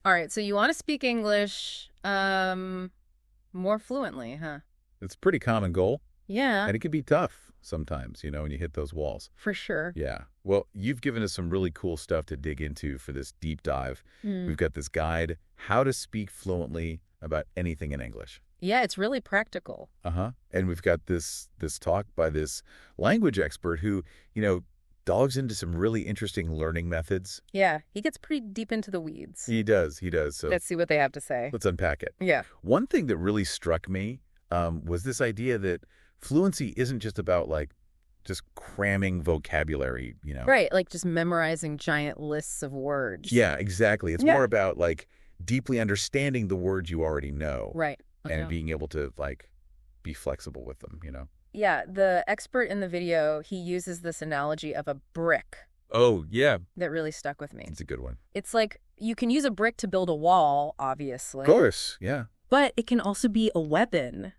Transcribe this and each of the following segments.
All right, so you want to speak English more fluently, huh? It's a pretty common goal, Yeah, and it can be tough sometimes, when you hit those walls. for sure. Yeah. Well, you've given us some really cool stuff to dig into for this deep dive. Mm. We've got this guide, How to Speak Fluently About Anything in English. Yeah, it's really practical. Uh-huh. And we've got this talk by this language expert who, digs into some really interesting learning methods. Yeah, he gets pretty deep into the weeds. He does, he does. So Let's see what they have to say. let's unpack it. Yeah. One thing that really struck me was this idea that fluency isn't just about just cramming vocabulary. Right, like just memorizing giant lists of words. Yeah, exactly. It's Yeah. more about deeply understanding the words you already know Right. and Okay. being able to be flexible with them. Yeah, the expert in the video, he uses this analogy of a brick Oh, yeah. that really stuck with me. It's a good one. It's like you can use a brick to build a wall, obviously. Of course. Yeah. But it can also be a weapon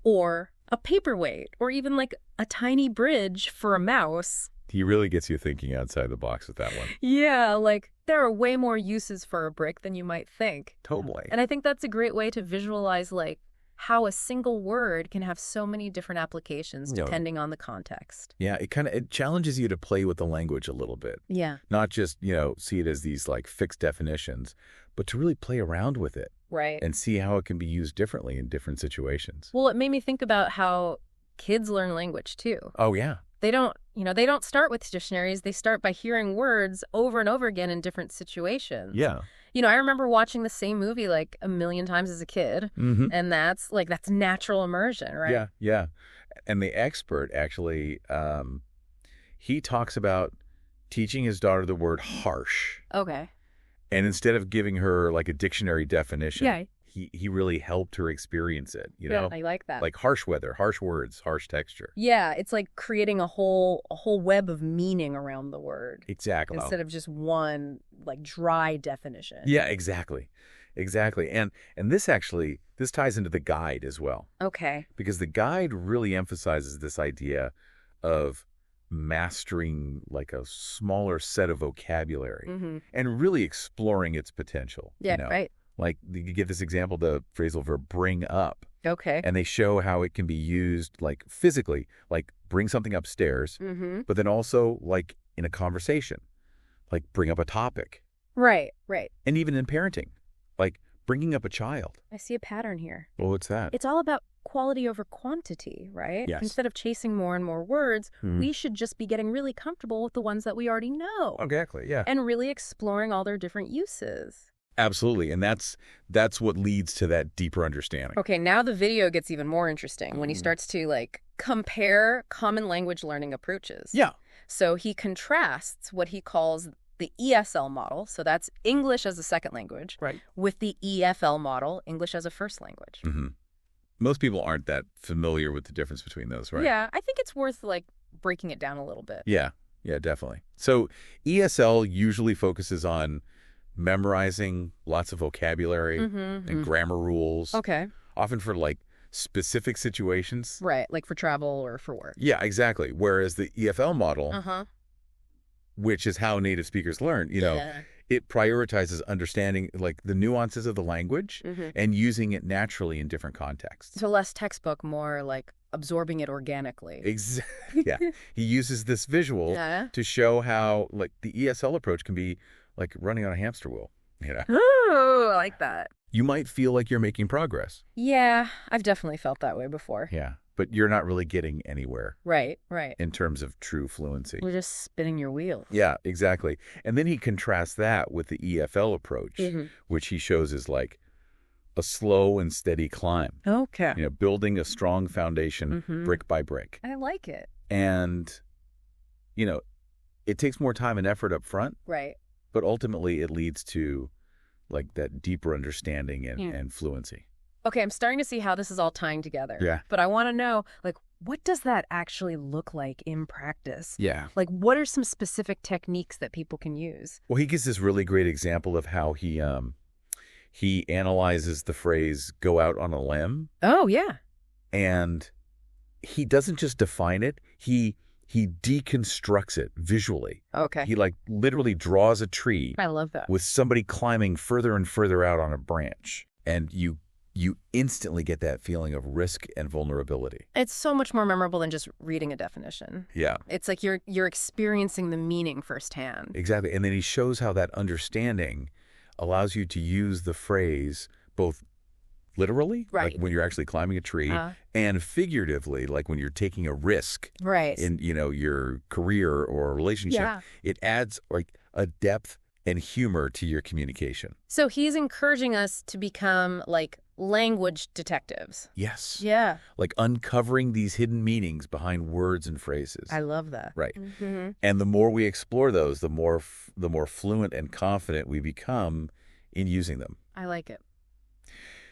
or a paperweight or even like a tiny bridge for a mouse. He really gets you thinking outside the box with that one. Yeah, like there are way more uses for a brick than you might think. Totally. And I think that's a great way to visualize like how a single word can have so many different applications Yeah. depending on the context. Yeah, it challenges you to play with the language a little bit. Yeah. Not just, see it as these fixed definitions, but to really play around with it Right. and see how it can be used differently in different situations. Well, it made me think about how kids learn language too. Oh, yeah. They don't start with dictionaries. They start by hearing words over and over again in different situations. Yeah. I remember watching the same movie like a million times as a kid, Mm-hmm. and that's natural immersion, right? Yeah, yeah. And the expert actually, he talks about teaching his daughter the word harsh. Okay. And instead of giving her a dictionary definition, Yeah. he really helped her experience it, Yeah, I like that. Like harsh weather, harsh words, harsh texture. Yeah, it's like creating a whole web of meaning around the word Exactly. instead of just one like dry definition. Yeah, exactly. Exactly. And this ties into the guide as well, Okay. because the guide really emphasizes this idea of mastering a smaller set of vocabulary Mm-hmm. and really exploring its potential. Yeah, right. Like you give this example, the phrasal verb bring up, Okay. and they show how it can be used physically, bring something upstairs, Mm-hmm. but then also in a conversation, bring up a topic, Right, right. and even in parenting, bringing up a child. I see a pattern here. Well, what's that? It's all about quality over quantity, right? Yes. Instead of chasing more and more words, Mhm. we should just be getting really comfortable with the ones that we already know Exactly, yeah. and really exploring all their different uses. Absolutely, and that's what leads to that deeper understanding. Okay, now the video gets even more interesting when he starts to compare common language learning approaches. Yeah. So he contrasts what he calls the ESL model, so that's English as a second language, Right. with the EFL model, English as a first language. Hmm. Most people aren't that familiar with the difference between those, right? Yeah, I think it's worth breaking it down a little bit. Yeah, definitely. So ESL usually focuses on memorizing lots of vocabulary and grammar rules, Okay. often for specific situations. Right, like for travel or for work. Yeah, exactly. Whereas the EFL model, Uh-huh. which is how native speakers learn, Yeah. it prioritizes understanding the nuances of the language Mhm. and using it naturally in different contexts. So less textbook, more absorbing it organically. Yeah. He uses this visual Yeah. to show how the ESL approach can be running on a hamster wheel. Ooh, I like that. You might feel like you're making progress. Yeah, I've definitely felt that way before. Yeah. But you're not really getting anywhere Right, right. in terms of true fluency. We're just spinning your wheels. Yeah, exactly. And then he contrasts that with the EFL approach, Mhm. which he shows is a slow and steady climb, Okay. building a strong foundation Mhm. brick by brick. I like it. And, it takes more time and effort up front, Right. but ultimately it leads to that deeper understanding and, Yeah. and fluency. Okay, I'm starting to see how this is all tying together. Yeah. But I want to know, what does that actually look like in practice? Yeah. What are some specific techniques that people can use? Well, he gives this really great example of how he analyzes the phrase "go out on a limb," Oh, yeah. and he doesn't just define it. He he deconstructs it visually. Okay. He like literally draws a tree I love that. with somebody climbing further and further out on a branch. And you instantly get that feeling of risk and vulnerability. It's so much more memorable than just reading a definition. Yeah. It's like you're experiencing the meaning firsthand. Exactly. And then he shows how that understanding allows you to use the phrase both literally, Right. like when you're actually climbing a tree, and figuratively, like when you're taking a risk Right. in, your career or relationship. Yeah. It adds like a depth and humor to your communication. So he's encouraging us to become like language detectives. Yes. Yeah. Like uncovering these hidden meanings behind words and phrases. I love that. Right. Mm-hmm. And the more we explore those, the more fluent and confident we become in using them. I like it.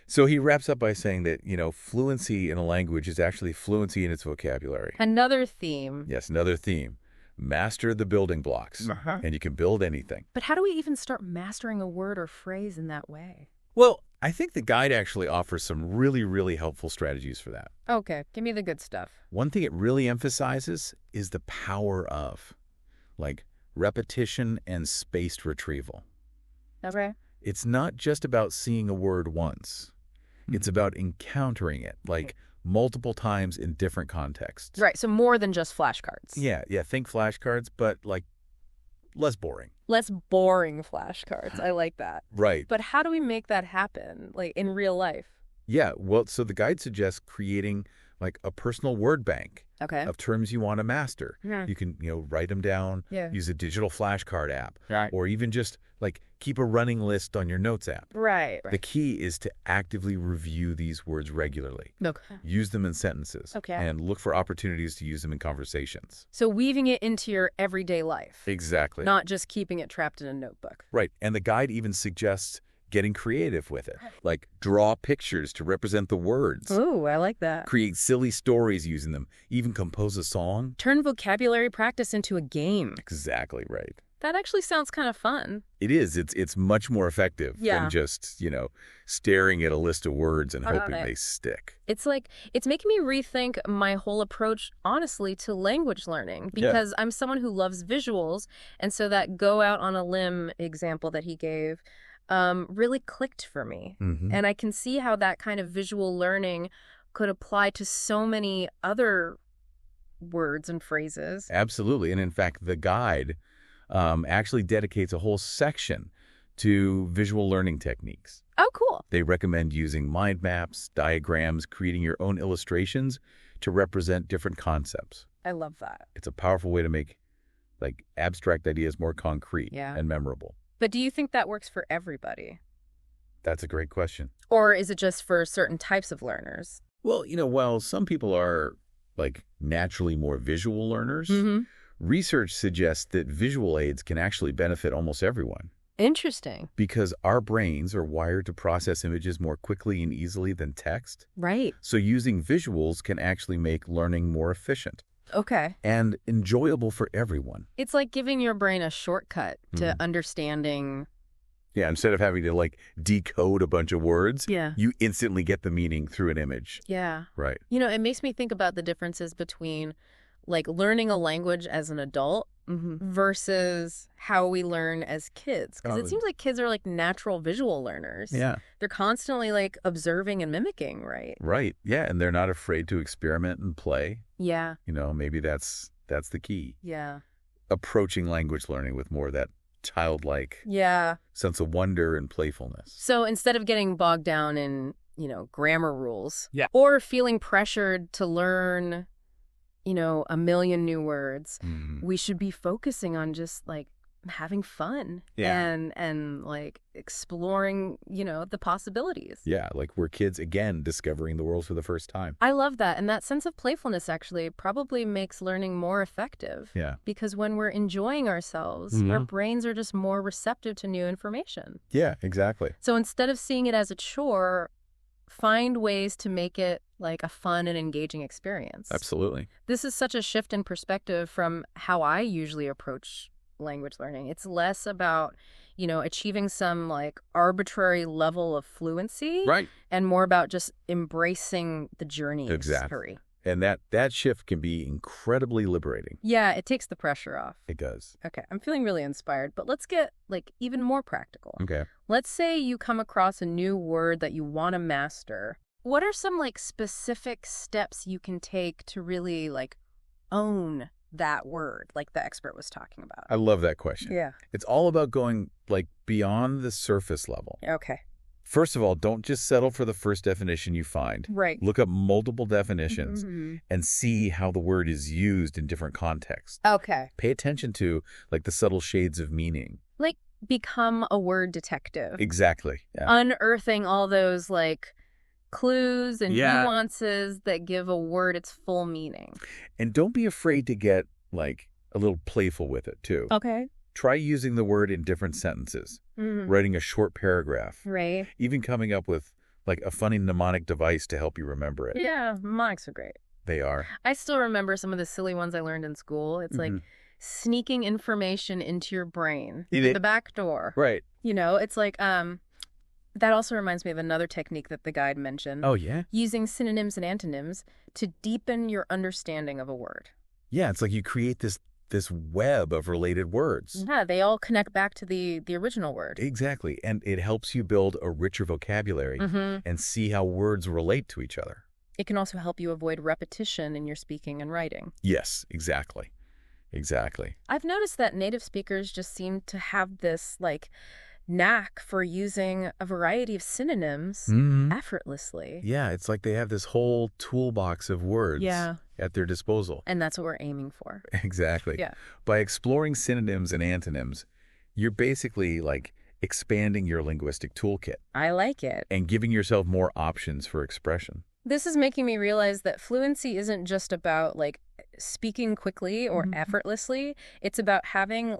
So he wraps up by saying that, fluency in a language is actually fluency in its vocabulary. Another theme. Yes, another theme. Master the building blocks, and you can build anything. But how do we even start mastering a word or phrase in that way? Well, I think the guide actually offers some really, really helpful strategies for that. Okay, give me the good stuff. One thing it really emphasizes is the power of, like, repetition and spaced retrieval. Okay. It's not just about seeing a word once. It's about encountering it, like, multiple times in different contexts. Right, so more than just flashcards. Yeah, think flashcards, but, like, less boring. Less boring flashcards. I like that. Right. But how do we make that happen, like, in real life? Yeah, well, so the guide suggests creating, like, a personal word bank Okay. of terms you want to master. Yeah. You can, write them down, use a digital flashcard app, or even just, like, keep a running list on your notes app. Right. The key is to actively review these words regularly. Okay. Use them in sentences. Okay. And look for opportunities to use them in conversations. So weaving it into your everyday life. Exactly. Not just keeping it trapped in a notebook. Right. And the guide even suggests getting creative with it. Like draw pictures to represent the words. Ooh, I like that. Create silly stories using them. Even compose a song. Turn vocabulary practice into a game. Exactly right. That actually sounds kind of fun. It is. It's much more effective than just, staring at a list of words and hoping they stick. It's making me rethink my whole approach, honestly, to language learning because I'm someone who loves visuals. And so that go out on a limb example that he gave really clicked for me. Mm-hmm. And I can see how that kind of visual learning could apply to so many other words and phrases. Absolutely. And in fact, the guide actually dedicates a whole section to visual learning techniques. Oh, cool. They recommend using mind maps, diagrams, creating your own illustrations to represent different concepts. I love that. It's a powerful way to make abstract ideas more concrete and memorable. But do you think that works for everybody? That's a great question. Or is it just for certain types of learners? Well, while some people are naturally more visual learners, research suggests that visual aids can actually benefit almost everyone. Interesting. Because our brains are wired to process images more quickly and easily than text. Right. So using visuals can actually make learning more efficient. Okay. And enjoyable for everyone. It's like giving your brain a shortcut to understanding. Yeah, instead of having to decode a bunch of words, Yeah. you instantly get the meaning through an image. Yeah. Right. It makes me think about the differences between learning a language as an adult versus how we learn as kids. Because it seems like kids are natural visual learners. Yeah. They're constantly observing and mimicking, right? Right. Yeah, and they're not afraid to experiment and play. Yeah. Maybe that's the key. Yeah. Approaching language learning with more of that childlike sense of wonder and playfulness. So instead of getting bogged down in, grammar rules or feeling pressured to learn a million new words, we should be focusing on just having fun and exploring, the possibilities. Yeah, we're kids again discovering the world for the first time. I love that. And that sense of playfulness actually probably makes learning more effective. Yeah. Because when we're enjoying ourselves, our brains are just more receptive to new information. Yeah, exactly. So instead of seeing it as a chore, find ways to make it a fun and engaging experience. Absolutely. This is such a shift in perspective from how I usually approach language learning. It's less about, achieving some arbitrary level of fluency. Right. And more about just embracing the journey. Exactly. And that shift can be incredibly liberating. Yeah, it takes the pressure off. It does. Okay, I'm feeling really inspired, but let's get even more practical. Okay. Let's say you come across a new word that you want to master. What are some specific steps you can take to really own that word like the expert was talking about? I love that question. Yeah. It's all about going beyond the surface level. Okay. First of all, don't just settle for the first definition you find. Right. Look up multiple definitions and see how the word is used in different contexts. Okay. Pay attention to the subtle shades of meaning. Become a word detective. Exactly. Yeah. Unearthing all those clues and nuances that give a word its full meaning. And don't be afraid to get a little playful with it too. Okay. Try using the word in different sentences, writing a short paragraph. Right. Even coming up with a funny mnemonic device to help you remember it. Yeah, mnemonics are great. They are. I still remember some of the silly ones I learned in school. It's sneaking information into your brain through the back door. Right. It's that also reminds me of another technique that the guide mentioned. Oh, yeah? Using synonyms and antonyms to deepen your understanding of a word. Yeah, it's you create this web of related words. Yeah, they all connect back to the original word. Exactly. And it helps you build a richer vocabulary and see how words relate to each other. It can also help you avoid repetition in your speaking and writing. Yes, exactly. Exactly. I've noticed that native speakers just seem to have this knack for using a variety of synonyms effortlessly. Yeah, it's they have this whole toolbox of words at their disposal. And that's what we're aiming for. Exactly. Yeah. By exploring synonyms and antonyms, you're basically expanding your linguistic toolkit. I like it. And giving yourself more options for expression. This is making me realize that fluency isn't just about speaking quickly or effortlessly. It's about having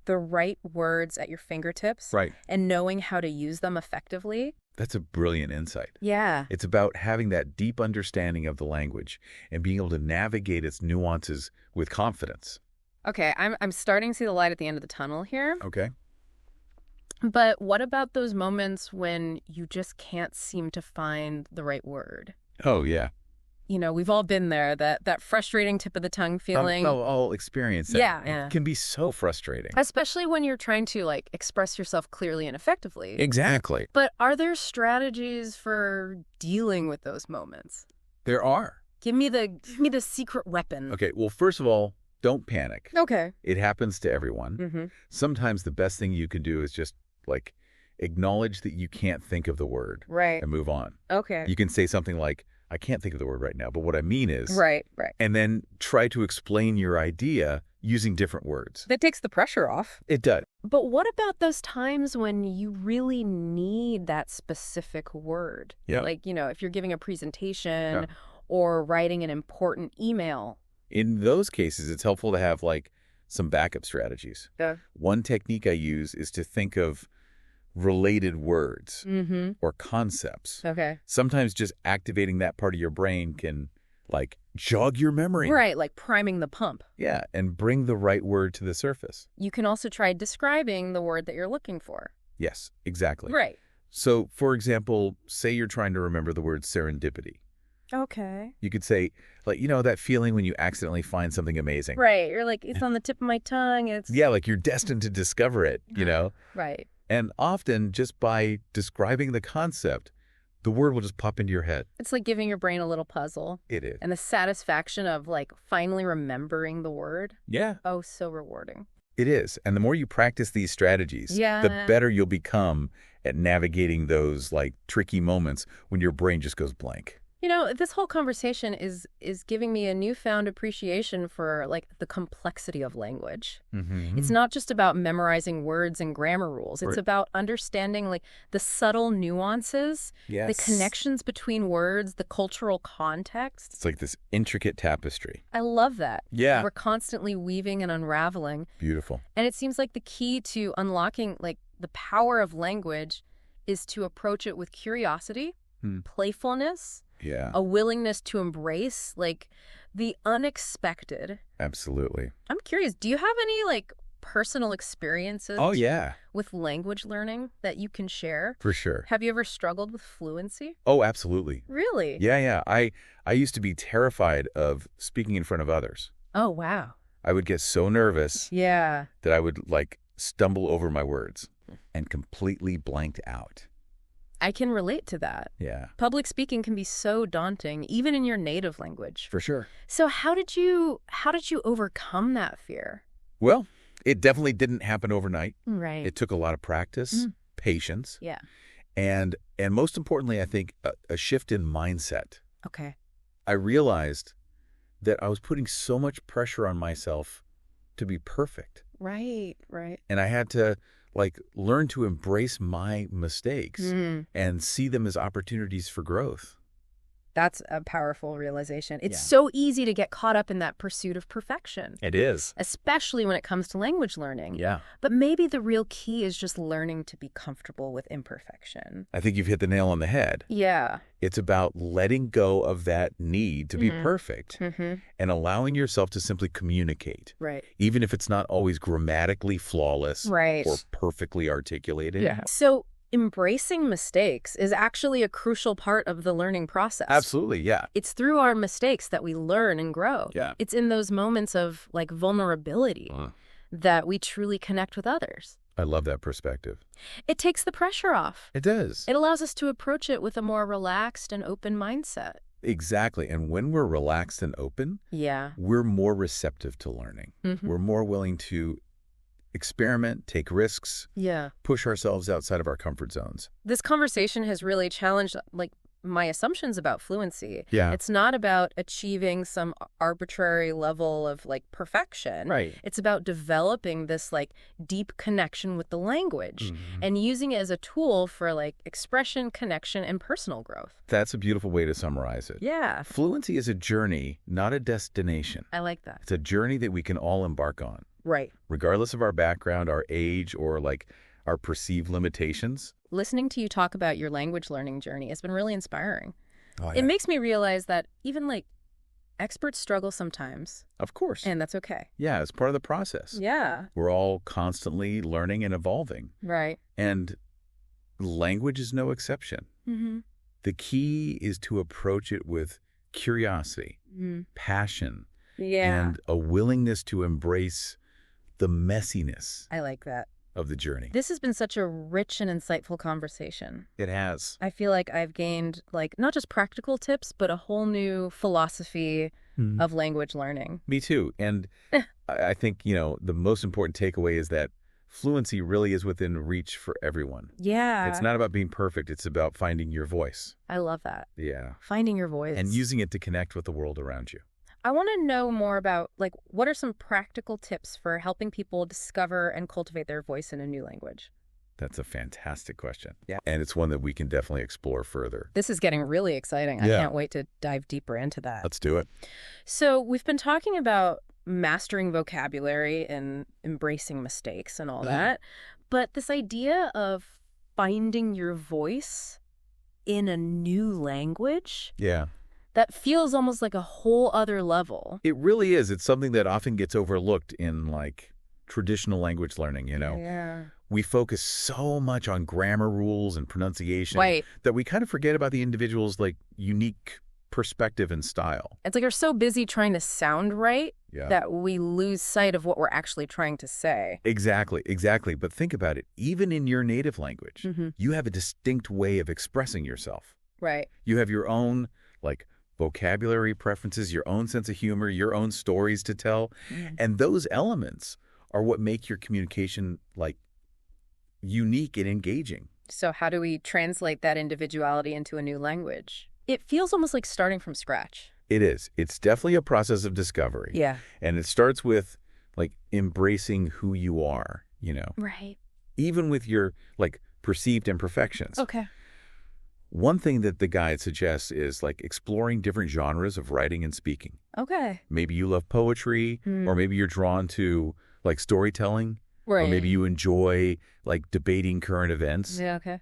the right words at your fingertips. Right. And knowing how to use them effectively. That's a brilliant insight. Yeah. It's about having that deep understanding of the language and being able to navigate its nuances with confidence. Okay, I'm starting to see the light at the end of the tunnel here. Okay. But what about those moments when you just can't seem to find the right word? Oh, yeah. We've all been there, that frustrating tip of the tongue feeling. I'll experience that. Yeah. It can be so frustrating. Especially when you're trying to express yourself clearly and effectively. Exactly. But are there strategies for dealing with those moments? There are. Give me the secret weapon. Okay, well, first of all, don't panic. Okay. It happens to everyone. Sometimes the best thing you can do is just acknowledge that you can't think of the word. Right. And move on. Okay. You can say something like, I can't think of the word right now, but what I mean is... Right. And then try to explain your idea using different words. That takes the pressure off. It does. But what about those times when you really need that specific word? Yeah. If you're giving a presentation or writing an important email. In those cases, it's helpful to have some backup strategies. Yeah. One technique I use is to think of related words or concepts. Okay. Sometimes just activating that part of your brain can jog your memory. Right, priming the pump. Yeah, and bring the right word to the surface. You can also try describing the word that you're looking for. Yes, exactly. Right. So, for example, say you're trying to remember the word serendipity. Okay. You could say, that feeling when you accidentally find something amazing. Right. You're it's on the tip of my tongue. It's... Yeah, you're destined to discover it, Right. And often, just by describing the concept, the word will just pop into your head. It's like giving your brain a little puzzle. It is. And the satisfaction of finally remembering the word. Yeah. Oh, so rewarding. It is. And the more you practice these strategies, the better you'll become at navigating those tricky moments when your brain just goes blank. This whole conversation is giving me a newfound appreciation for the complexity of language. It's not just about memorizing words and grammar rules. It's about understanding the subtle nuances, the connections between words, the cultural context. It's this intricate tapestry. I love that. Yeah. We're constantly weaving and unraveling. Beautiful. And it seems like the key to unlocking the power of language is to approach it with curiosity, playfulness, a willingness to embrace the unexpected. Absolutely. I'm curious, do you have any personal experiences Oh, yeah. with language learning that you can share? For sure. Have you ever struggled with fluency? Oh, absolutely. Really? Yeah. I used to be terrified of speaking in front of others. Oh, wow. I would get so nervous Yeah. that I would, like, stumble over my words and completely blanked out. I can relate to that. Yeah. Public speaking can be so daunting, even in your native language. For sure. So how did you overcome that fear? Well, it definitely didn't happen overnight. Right. It took a lot of practice, patience, Yeah. and most importantly, I think, a shift in mindset. Okay. I realized that I was putting so much pressure on myself to be perfect. Right. And I had to, like, learn to embrace my mistakes and see them as opportunities for growth. That's a powerful realization. It's Yeah. so easy to get caught up in that pursuit of perfection. It is. Especially when it comes to language learning. Yeah. But maybe the real key is just learning to be comfortable with imperfection. I think you've hit the nail on the head. Yeah. It's about letting go of that need to be perfect and allowing yourself to simply communicate. Right. Even if it's not always grammatically flawless Right. or perfectly articulated. Yeah. So embracing mistakes is actually a crucial part of the learning process. Absolutely, yeah. It's through our mistakes that we learn and grow. Yeah. It's in those moments of like vulnerability that we truly connect with others. I love that perspective. It takes the pressure off. It does. It allows us to approach it with a more relaxed and open mindset. Exactly. And when we're relaxed and open, Yeah. we're more receptive to learning. We're more willing to experiment, take risks, Yeah. push ourselves outside of our comfort zones. This conversation has really challenged like my assumptions about fluency. Yeah. It's not about achieving some arbitrary level of like perfection. Right. It's about developing this like deep connection with the language and using it as a tool for like expression, connection, and personal growth. That's a beautiful way to summarize it. Yeah. Fluency is a journey, not a destination. I like that. It's a journey that we can all embark on, Right. regardless of our background, our age, or like our perceived limitations. Listening to you talk about your language learning journey has been really inspiring. Oh, It makes me realize that even like experts struggle sometimes, Of course. and that's okay. Yeah, it's part of the process. Yeah. We're all constantly learning and evolving. Right. And language is no exception. The key is to approach it with curiosity, passion, Yeah. and a willingness to embrace the messiness I like that. of the journey. This has been such a rich and insightful conversation. It has. I feel like I've gained like not just practical tips, but a whole new philosophy of language learning. Me too. And I think, the most important takeaway is that fluency really is within reach for everyone. Yeah. It's not about being perfect. It's about finding your voice. I love that. Yeah. Finding your voice. And using it to connect with the world around you. I want to know more about like what are some practical tips for helping people discover and cultivate their voice in a new language? That's a fantastic question. Yeah. And it's one that we can definitely explore further. This is getting really exciting. I Yeah. can't wait to dive deeper into that. Let's do it. So we've been talking about mastering vocabulary and embracing mistakes and all that. But this idea of finding your voice in a new language, Yeah. that feels almost like a whole other level. It really is. It's something that often gets overlooked in like traditional language learning, Yeah. We focus so much on grammar rules and pronunciation Right. that we kind of forget about the individual's like unique perspective and style. It's like we're so busy trying to sound right Yeah. that we lose sight of what we're actually trying to say. Exactly. But think about it. Even in your native language, you have a distinct way of expressing yourself. Right. You have your own like vocabulary preferences, your own sense of humor, your own stories to tell. And those elements are what make your communication like unique and engaging. So how do we translate that individuality into a new language? It feels almost like starting from scratch. It is. It's definitely a process of discovery. Yeah. And it starts with like embracing who you are, Right. even with your like perceived imperfections. Okay. One thing that the guide suggests is like exploring different genres of writing and speaking. Okay. Maybe you love poetry, or maybe you're drawn to like storytelling, Right. or maybe you enjoy like debating current events. Yeah, okay.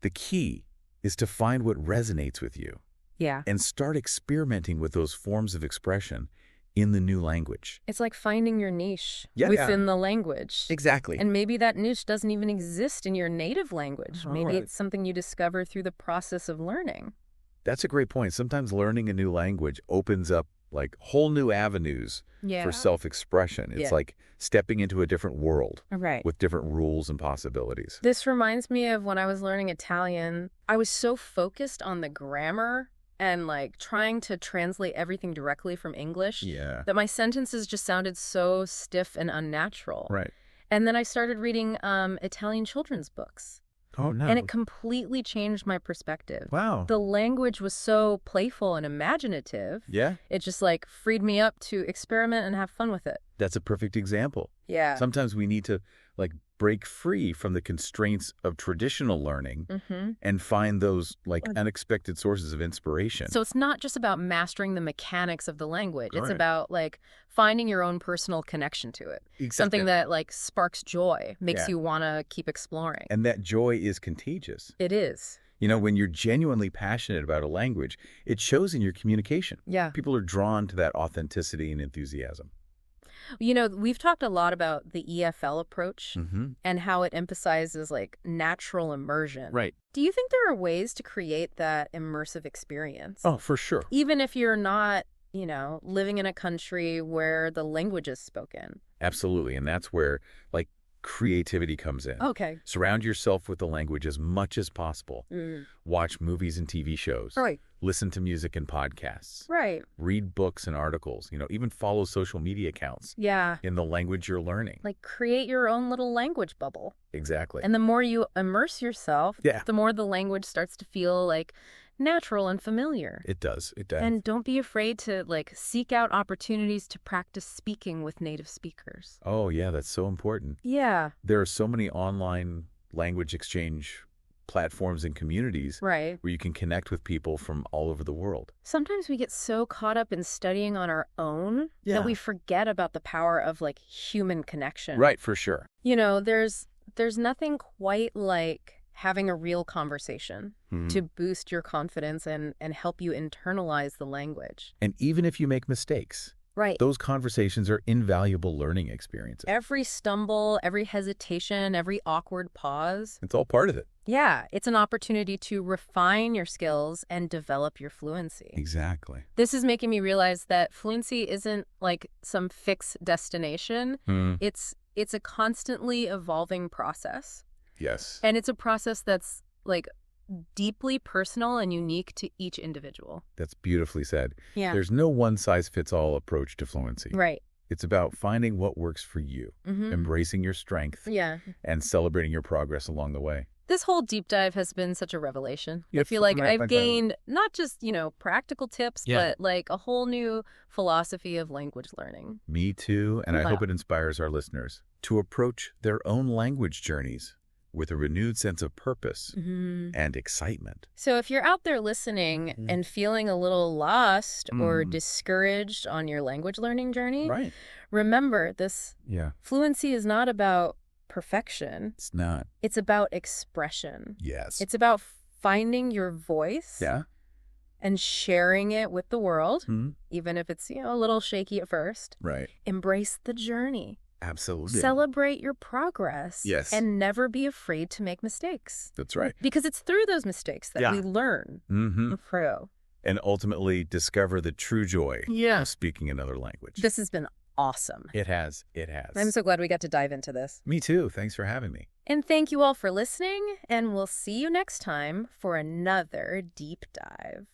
The key is to find what resonates with you Yeah. and start experimenting with those forms of expression, in the new language. It's like finding your niche Yeah, within the language. Exactly. And maybe that niche doesn't even exist in your native language. Maybe right. it's something you discover through the process of learning. That's a great point. Sometimes learning a new language opens up like whole new avenues for self-expression. It's like stepping into a different world with different rules and possibilities. This reminds me of when I was learning Italian. I was so focused on the grammar and like trying to translate everything directly from English that my sentences just sounded so stiff and unnatural. Right. And then I started reading Italian children's books. Oh, no. And it completely changed my perspective. Wow. The language was so playful and imaginative. Yeah. It just like freed me up to experiment and have fun with it. That's a perfect example. Yeah. Sometimes we need to like break free from the constraints of traditional learning and find those like unexpected sources of inspiration. So it's not just about mastering the mechanics of the language. Right. It's about like finding your own personal connection to it. Exactly. Something that like sparks joy, makes you want to keep exploring. And that joy is contagious. It is. You know, when you're genuinely passionate about a language, it shows in your communication. Yeah. People are drawn to that authenticity and enthusiasm. You know, we've talked a lot about the EFL approach and how it emphasizes like natural immersion. Right. Do you think there are ways to create that immersive experience? Oh, for sure. Even if you're not, you know, living in a country where the language is spoken? Absolutely. And that's where like creativity comes in. Okay. Surround yourself with the language as much as possible. Watch movies and TV shows. Right. Listen to music and podcasts. Right. Read books and articles. You know, even follow social media accounts. Yeah. In the language you're learning. Like create your own little language bubble. Exactly. And the more you immerse yourself, the more the language starts to feel like natural and familiar. It does. It does. And don't be afraid to like seek out opportunities to practice speaking with native speakers. Oh, yeah, that's so important. Yeah. There are so many online language exchange platforms and communities where you can connect with people from all over the world. Sometimes we get so caught up in studying on our own that we forget about the power of like human connection. Right, for sure. You know, there's nothing quite like having a real conversation to boost your confidence and help you internalize the language. And even if you make mistakes, those conversations are invaluable learning experiences. Every stumble, every hesitation, every awkward pause. It's all part of it. Yeah, it's an opportunity to refine your skills and develop your fluency. Exactly. This is making me realize that fluency isn't like some fixed destination. It's a constantly evolving process. Yes. And it's a process that's like deeply personal and unique to each individual. That's beautifully said. Yeah. There's no one-size-fits-all approach to fluency. Right. It's about finding what works for you, embracing your strength, and celebrating your progress along the way. This whole deep dive has been such a revelation. I feel like I've gained not just, you know, practical tips, but like a whole new philosophy of language learning. Me too, and I hope it inspires our listeners to approach their own language journeys with a renewed sense of purpose and excitement. So if you're out there listening and feeling a little lost or discouraged on your language learning journey, remember this fluency is not about perfection. It's not. It's about expression. Yes. It's about finding your voice and sharing it with the world, even if it's, you know, a little shaky at first. Right. Embrace the journey. Absolutely. Celebrate your progress. Yes. And never be afraid to make mistakes. That's right. Because it's through those mistakes that we learn through. And ultimately discover the true joy of speaking another language. This has been awesome. It has. It has. I'm so glad we got to dive into this. Me too. Thanks for having me. And thank you all for listening. And we'll see you next time for another deep dive.